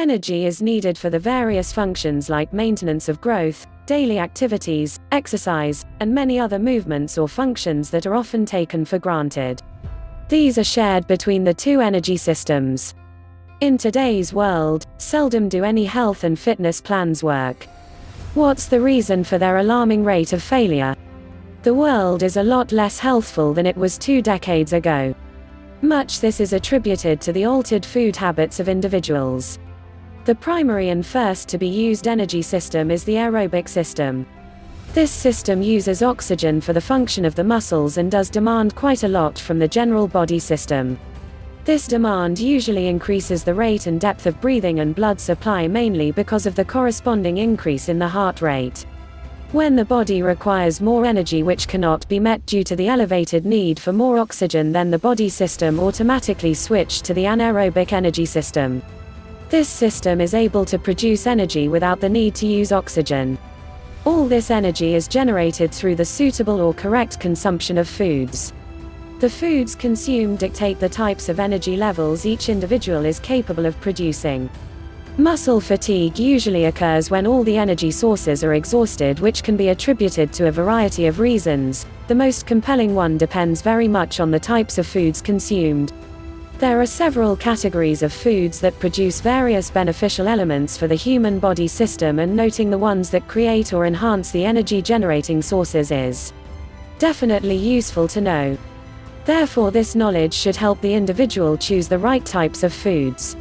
Energy is needed for the various functions like maintenance of growth, daily activities, exercise, and many other movements or functions that are often taken for granted. These are shared between the two energy systems. In today's world, seldom do any health and fitness plans work. What's the reason for their alarming rate of failure? The world is a lot less healthful than it was 2 decades ago. Much this is attributed to the altered food habits of individuals. The primary and first to be used energy system is the aerobic system. This system uses oxygen for the function of the muscles and does demand quite a lot from the general body system. This demand usually increases the rate and depth of breathing and blood supply, mainly because of the corresponding increase in the heart rate. When the body requires more energy which cannot be met due to the elevated need for more oxygen, then the body system automatically switches to the anaerobic energy system. This system is able to produce energy without the need to use oxygen. All this energy is generated through the suitable or correct consumption of foods. The foods consumed dictate the types of energy levels each individual is capable of producing. Muscle fatigue usually occurs when all the energy sources are exhausted, which can be attributed to a variety of reasons. The most compelling one depends very much on the types of foods consumed. There are several categories of foods that produce various beneficial elements for the human body system, and noting the ones that create or enhance the energy generating sources is definitely useful to know. Therefore, this knowledge should help the individual choose the right types of foods.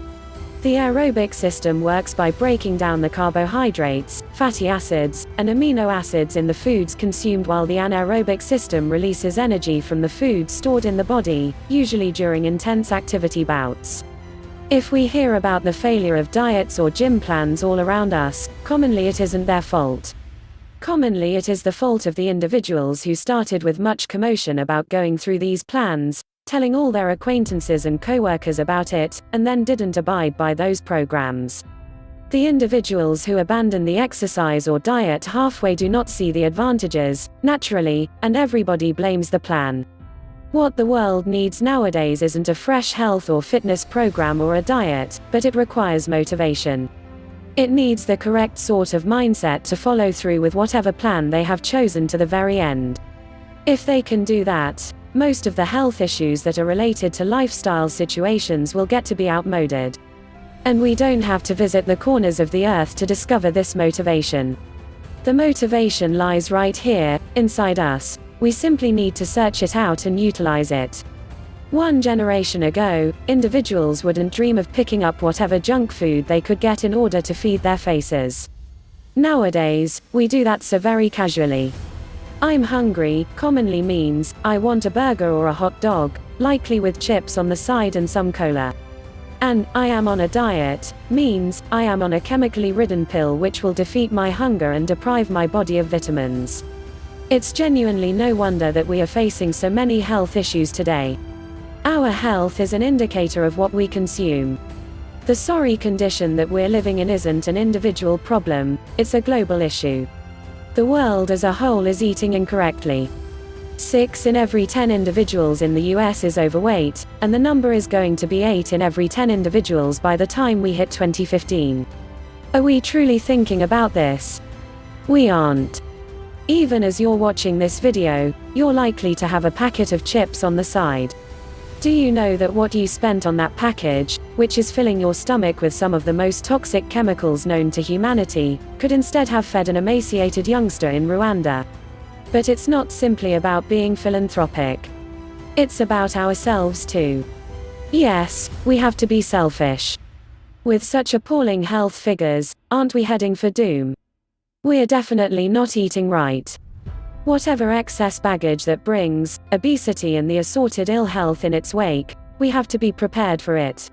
The aerobic system works by breaking down the carbohydrates, fatty acids, and amino acids in the foods consumed, while the anaerobic system releases energy from the food stored in the body, usually during intense activity bouts. If we hear about the failure of diets or gym plans all around us, commonly it isn't their fault. Commonly it is the fault of the individuals who started with much commotion about going through these plans, telling all their acquaintances and co-workers about it, and then didn't abide by those programs. The individuals who abandon the exercise or diet halfway do not see the advantages, naturally, and everybody blames the plan. What the world needs nowadays isn't a fresh health or fitness program or a diet, but it requires motivation. It needs the correct sort of mindset to follow through with whatever plan they have chosen to the very end. If they can do that, most of the health issues that are related to lifestyle situations will get to be outmoded. And we don't have to visit the corners of the earth to discover this motivation. The motivation lies right here, inside us. We simply need to search it out and utilize it. 1 generation ago, individuals wouldn't dream of picking up whatever junk food they could get in order to feed their faces. Nowadays, we do that so very casually. I'm hungry commonly means, I want a burger or a hot dog, likely with chips on the side and some cola. And, I am on a diet, means, I am on a chemically ridden pill which will defeat my hunger and deprive my body of vitamins. It's genuinely no wonder that we are facing so many health issues today. Our health is an indicator of what we consume. The sorry condition that we're living in isn't an individual problem, it's a global issue. The world as a whole is eating incorrectly. 6 in every 10 individuals in the US is overweight, and the number is going to be 8 in every 10 individuals by the time we hit 2015. Are we truly thinking about this? We aren't. Even as you're watching this video, you're likely to have a packet of chips on the side. Do you know that what you spent on that package, which is filling your stomach with some of the most toxic chemicals known to humanity, could instead have fed an emaciated youngster in Rwanda? But it's not simply about being philanthropic. It's about ourselves too. Yes, we have to be selfish. With such appalling health figures, aren't we heading for doom? We're definitely not eating right. Whatever excess baggage that brings, obesity and the assorted ill health in its wake, we have to be prepared for it.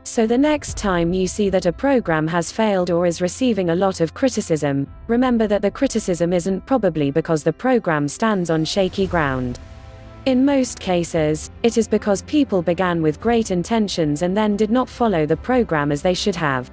So the next time you see that a program has failed or is receiving a lot of criticism, remember that the criticism isn't probably because the program stands on shaky ground. In most cases, it is because people began with great intentions and then did not follow the program as they should have.